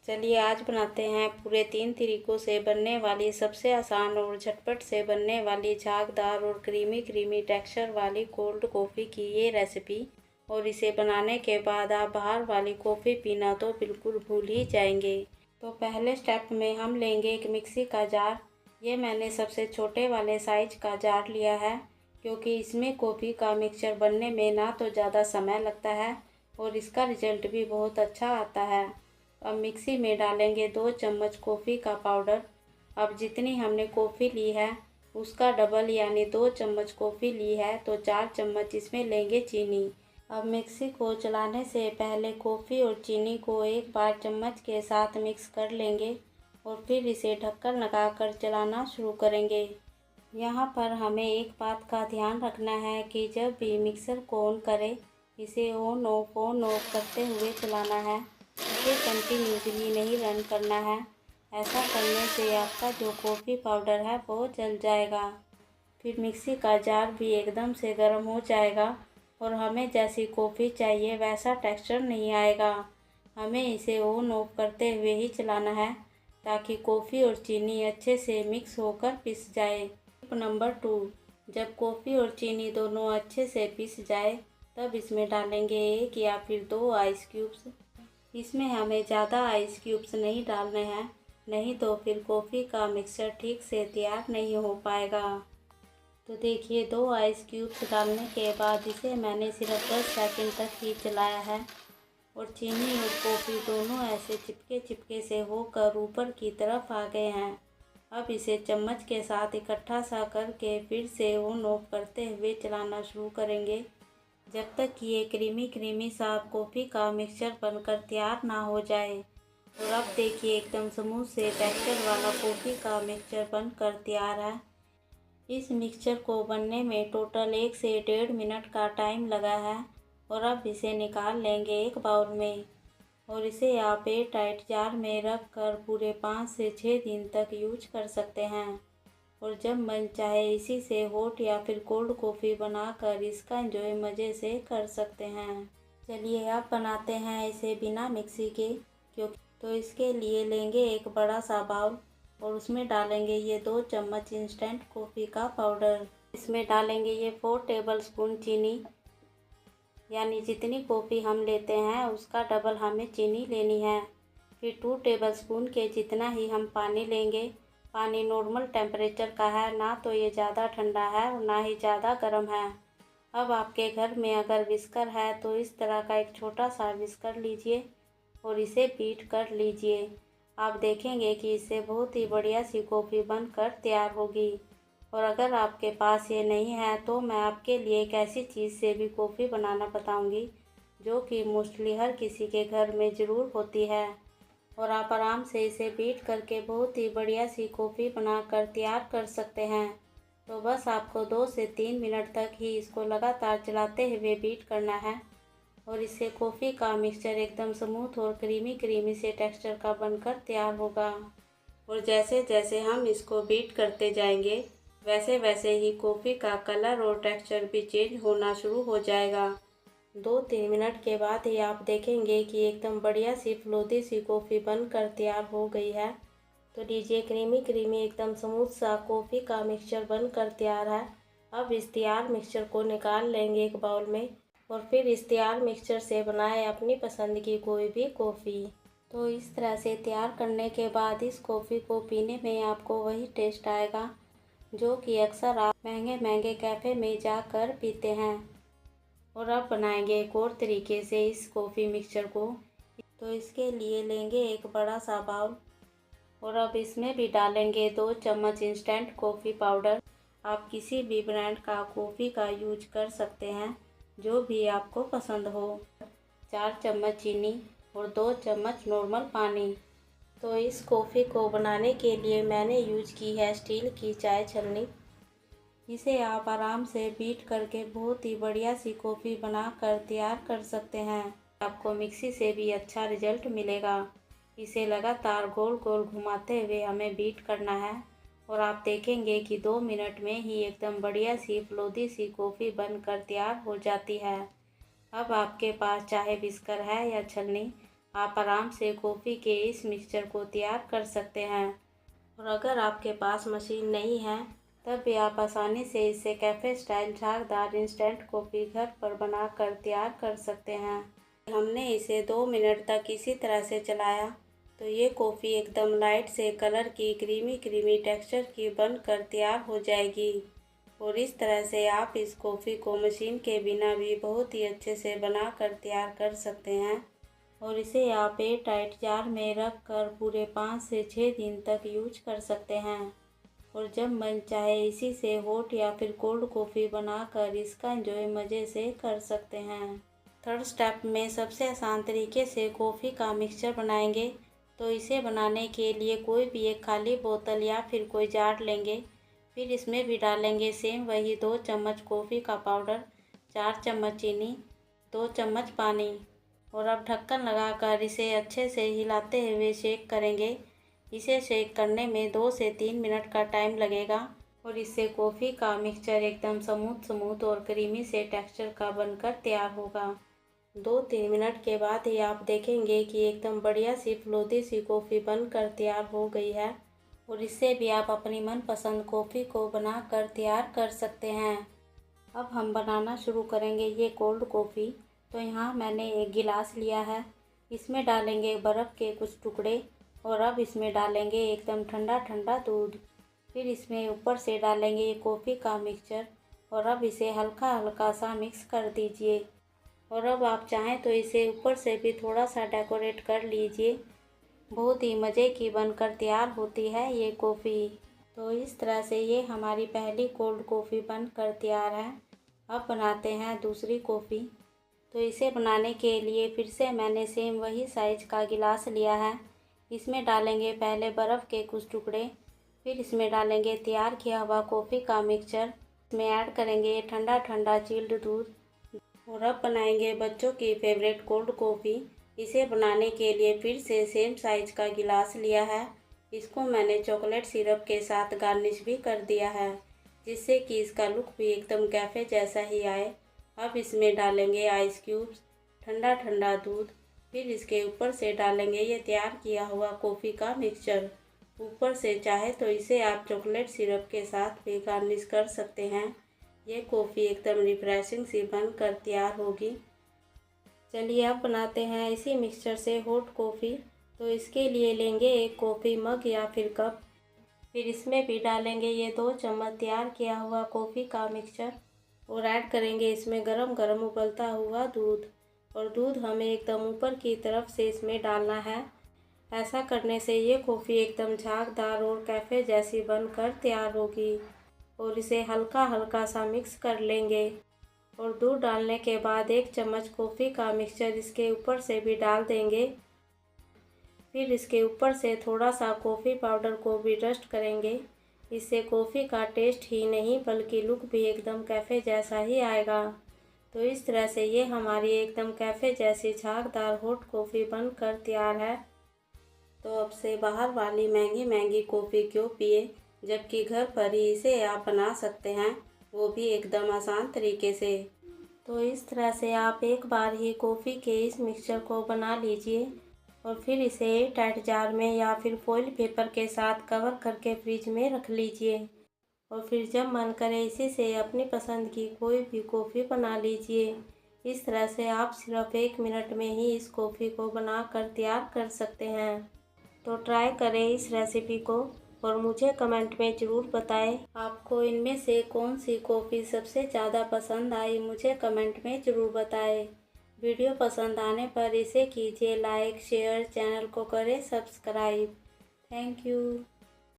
चलिए आज बनाते हैं पूरे 3 तरीक़ों से बनने वाली सबसे आसान और झटपट से बनने वाली झागदार और क्रीमी टेक्सचर वाली कोल्ड कॉफ़ी की ये रेसिपी। और इसे बनाने के बाद आप बाहर वाली कॉफ़ी पीना तो बिल्कुल भूल ही जाएंगे। तो पहले स्टेप में हम लेंगे एक मिक्सी का जार। ये मैंने सबसे छोटे वाले साइज का जार लिया है, क्योंकि इसमें कॉफ़ी का मिक्सचर बनने में ना तो ज़्यादा समय लगता है और इसका रिजल्ट भी बहुत अच्छा आता है। अब मिक्सी में डालेंगे 2 चम्मच कॉफ़ी का पाउडर। अब जितनी हमने कॉफ़ी ली है उसका डबल यानी 2 चम्मच कॉफ़ी ली है तो 4 चम्मच इसमें लेंगे चीनी। अब मिक्सी को चलाने से पहले कॉफ़ी और चीनी को एक बार चम्मच के साथ मिक्स कर लेंगे और फिर इसे ढक्कन लगाकर चलाना शुरू करेंगे। यहाँ पर हमें एक बात का ध्यान रखना है कि जब भी मिक्सर को ऑन करें, इसे ऑन ऑफ करते हुए चलाना है। इसे कंटिन्यूसली नहीं रन करना है। ऐसा करने से आपका जो कॉफ़ी पाउडर है वो जल जाएगा। फिर मिक्सी का जार भी एकदम से गर्म हो जाएगा और हमें जैसी कॉफ़ी चाहिए वैसा टेक्सचर नहीं आएगा। हमें इसे ऑन ऑफ करते हुए ही चलाना है ताकि कॉफ़ी और चीनी अच्छे से मिक्स होकर पिस जाए। टिप नंबर 2, जब कॉफ़ी और चीनी दोनों अच्छे से पिस जाए तब इसमें डालेंगे 1 या फिर 2 आइस क्यूब्स। इसमें हमें ज़्यादा आइस क्यूब्स नहीं डालने हैं, नहीं तो फिर कॉफ़ी का मिक्सचर ठीक से तैयार नहीं हो पाएगा। तो देखिए 2 आइस क्यूब्स डालने के बाद इसे मैंने सिर्फ 10 सेकंड तक ही चलाया है और चीनी और कॉफ़ी दोनों ऐसे चिपके से होकर ऊपर की तरफ आ गए हैं। अब इसे चम्मच के साथ इकट्ठा सा करके फिर से ऑन ऑफ करते हुए चलाना शुरू करेंगे जब तक कि ये क्रीमी सा कॉफ़ी का मिक्सचर बनकर तैयार ना हो जाए। और अब देखिए एकदम स्मूथ से टेक्सचर वाला कॉफ़ी का मिक्सचर बनकर तैयार है। इस मिक्सचर को बनने में टोटल 1 से 1.5 मिनट का टाइम लगा है। और अब इसे निकाल लेंगे एक बाउल में और इसे आप एयर टाइट जार में रख कर पूरे 5 से 6 दिन तक यूज कर सकते हैं। और जब मन चाहे इसी से हॉट या फिर कोल्ड कॉफ़ी बनाकर इसका एंजॉय मज़े से कर सकते हैं। चलिए अब बनाते हैं इसे बिना मिक्सी के, क्योंकि तो इसके लिए लेंगे एक बड़ा सा बाउल और उसमें डालेंगे ये 2 चम्मच इंस्टेंट कॉफ़ी का पाउडर। इसमें डालेंगे ये 4 टेबलस्पून चीनी, यानी जितनी कॉफ़ी हम लेते हैं उसका डबल हमें चीनी लेनी है। फिर 2 टेबलस्पून के जितना ही हम पानी लेंगे। पानी नॉर्मल टेम्परेचर का है, ना तो ये ज़्यादा ठंडा है और ना ही ज़्यादा गर्म है। अब आपके घर में अगर विस्कर है तो इस तरह का एक छोटा सा विस्कर लीजिए और इसे बीट कर लीजिए। आप देखेंगे कि इससे बहुत ही बढ़िया सी कॉफ़ी बनकर तैयार होगी। और अगर आपके पास ये नहीं है तो मैं आपके लिए एक ऐसी चीज़ से भी कॉफ़ी बनाना बताऊंगी जो कि मोस्टली हर किसी के घर में ज़रूर होती है और आप आराम से इसे बीट करके बहुत ही बढ़िया सी कॉफ़ी बनाकर तैयार कर सकते हैं। तो बस आपको 2 से 3 मिनट तक ही इसको लगातार चलाते हुए बीट करना है और इससे कॉफ़ी का मिक्सचर एकदम स्मूथ और क्रीमी से टेक्सचर का बनकर तैयार होगा। और जैसे जैसे हम इसको बीट करते जाएंगे वैसे वैसे ही कॉफ़ी का कलर और टेक्सचर भी चेंज होना शुरू हो जाएगा। 2-3 मिनट के बाद ही आप देखेंगे कि एकदम बढ़िया सी फ्लोदी सी कॉफ़ी बनकर तैयार हो गई है। तो लीजिए क्रीमी एकदम स्मूथ सा कॉफ़ी का मिक्सचर बनकर तैयार है। अब इस तैयार मिक्सचर को निकाल लेंगे एक बाउल में और फिर इस तैयार मिक्सचर से बनाए अपनी पसंद की कोई भी कॉफ़ी। तो इस तरह से तैयार करने के बाद इस कॉफ़ी को पीने में आपको वही टेस्ट आएगा जो कि अक्सर आप महंगे कैफ़े में जाकर पीते हैं। और अब बनाएंगे एक और तरीके से इस कॉफ़ी मिक्सचर को। तो इसके लिए लेंगे एक बड़ा सा बाउल और अब इसमें भी डालेंगे 2 चम्मच इंस्टेंट कॉफ़ी पाउडर। आप किसी भी ब्रांड का कॉफ़ी का यूज कर सकते हैं जो भी आपको पसंद हो। 4 चम्मच चीनी और 2 चम्मच नॉर्मल पानी। तो इस कॉफ़ी को बनाने के लिए मैंने यूज की है स्टील की चाय छन्नी। इसे आप आराम से बीट करके बहुत ही बढ़िया सी कॉफ़ी बनाकर तैयार कर सकते हैं। आपको मिक्सी से भी अच्छा रिजल्ट मिलेगा। इसे लगातार गोल घुमाते हुए हमें बीट करना है और आप देखेंगे कि 2 मिनट में ही एकदम बढ़िया सी फ्लोदी सी कॉफ़ी बनकर तैयार हो जाती है। अब आपके पास चाहे विस्कर है या छलनी, आप आराम से कॉफ़ी के इस मिक्सचर को तैयार कर सकते हैं। और अगर आपके पास मशीन नहीं है तब भी आप आसानी से इससे कैफ़े स्टाइल झागदार इंस्टेंट कॉफ़ी घर पर बनाकर तैयार कर सकते हैं। हमने इसे 2 मिनट तक इसी तरह से चलाया तो ये कॉफ़ी एकदम लाइट से कलर की क्रीमी टेक्सचर की बनकर तैयार हो जाएगी। और इस तरह से आप इस कॉफ़ी को मशीन के बिना भी बहुत ही अच्छे से बनाकर तैयार कर सकते हैं। और इसे आप एयर टाइट जार में रख कर पूरे 5 से 6 दिन तक यूज कर सकते हैं। और जब मन चाहे इसी से हॉट या फिर कोल्ड कॉफ़ी बनाकर इसका एंजॉय मज़े से कर सकते हैं। थर्ड स्टेप में सबसे आसान तरीके से कॉफ़ी का मिक्सचर बनाएंगे। तो इसे बनाने के लिए कोई भी एक खाली बोतल या फिर कोई जार लेंगे। फिर इसमें भी डालेंगे सेम वही 2 चम्मच कॉफ़ी का पाउडर, 4 चम्मच चीनी, 2 चम्मच पानी। और अब ढक्कन लगाकर इसे अच्छे से हिलाते हुए शेक करेंगे। इसे शेक करने में 2 से 3 मिनट का टाइम लगेगा और इससे कॉफ़ी का मिक्सचर एकदम स्मूथ और क्रीमी से टेक्सचर का बनकर तैयार होगा। 2-3 मिनट के बाद ही आप देखेंगे कि एकदम बढ़िया सी फ्लोदी सी कॉफ़ी बनकर तैयार हो गई है। और इससे भी आप अपनी मनपसंद कॉफ़ी को बनाकर तैयार कर सकते हैं। अब हम बनाना शुरू करेंगे ये कोल्ड कॉफ़ी। तो यहाँ मैंने एक गिलास लिया है, इसमें डालेंगे बर्फ़ के कुछ टुकड़े और अब इसमें डालेंगे एकदम ठंडा दूध। फिर इसमें ऊपर से डालेंगे कॉफ़ी का मिक्सचर और अब इसे हल्का सा मिक्स कर दीजिए। और अब आप चाहें तो इसे ऊपर से भी थोड़ा सा डेकोरेट कर लीजिए। बहुत ही मज़े की बनकर तैयार होती है ये कॉफ़ी। तो इस तरह से ये हमारी पहली कोल्ड कॉफ़ी बनकर तैयार है। अब बनाते हैं दूसरी कॉफ़ी। तो इसे बनाने के लिए फिर से मैंने सेम वही साइज का गिलास लिया है, इसमें डालेंगे पहले बर्फ़ के कुछ टुकड़े, फिर इसमें डालेंगे तैयार किया हुआ कॉफ़ी का मिक्सचर, इसमें ऐड करेंगे ठंडा चिल्ड दूध। और अब बनाएंगे बच्चों की फेवरेट कोल्ड कॉफ़ी। इसे बनाने के लिए फिर से सेम साइज का गिलास लिया है, इसको मैंने चॉकलेट सिरप के साथ गार्निश भी कर दिया है, जिससे कि इसका लुक भी एकदम कैफ़े जैसा ही आए। अब इसमें डालेंगे आइस क्यूब्स, ठंडा दूध, फिर इसके ऊपर से डालेंगे ये तैयार किया हुआ कॉफ़ी का मिक्सचर। ऊपर से चाहे तो इसे आप चॉकलेट सिरप के साथ भी गार्निश कर सकते हैं। ये कॉफ़ी एकदम रिफ्रेशिंग सी बनकर तैयार होगी। चलिए अब बनाते हैं इसी मिक्सचर से हॉट कॉफ़ी। तो इसके लिए लेंगे एक कॉफ़ी मग या फिर कप, फिर इसमें भी डालेंगे ये 2 चम्मच तैयार किया हुआ कॉफ़ी का मिक्सचर और ऐड करेंगे इसमें गरम उबलता हुआ दूध। और दूध हमें एकदम ऊपर की तरफ से इसमें डालना है। ऐसा करने से ये कॉफ़ी एकदम झागदार और कैफ़े जैसी बनकर तैयार होगी। और इसे हल्का सा मिक्स कर लेंगे। और दूध डालने के बाद 1 चम्मच कॉफ़ी का मिक्सचर इसके ऊपर से भी डाल देंगे। फिर इसके ऊपर से थोड़ा सा कॉफ़ी पाउडर को भी डस्ट करेंगे। इससे कॉफ़ी का टेस्ट ही नहीं बल्कि लुक भी एकदम कैफ़े जैसा ही आएगा। तो इस तरह से ये हमारी एकदम कैफ़े जैसी झागदार हॉट कॉफ़ी बनकर तैयार है। तो अब से बाहर वाली महंगी कॉफ़ी क्यों पिए, जबकि घर पर ही इसे आप बना सकते हैं, वो भी एकदम आसान तरीके से। तो इस तरह से आप एक बार ही कॉफ़ी के इस मिक्सचर को बना लीजिए और फिर इसे एयर टाइट जार में या फिर फॉइल पेपर के साथ कवर करके फ्रिज में रख लीजिए। और फिर जब मन करे इसी से अपनी पसंद की कोई भी कॉफ़ी बना लीजिए। इस तरह से आप सिर्फ 1 मिनट में ही इस कॉफ़ी को बनाकर तैयार कर सकते हैं। तो ट्राई करें इस रेसिपी को और मुझे कमेंट में ज़रूर बताएं आपको इनमें से कौन सी कॉफ़ी सबसे ज़्यादा पसंद आई, मुझे कमेंट में ज़रूर बताएं। वीडियो पसंद आने पर इसे कीजिए लाइक, शेयर, चैनल को करें सब्सक्राइब। Thank you.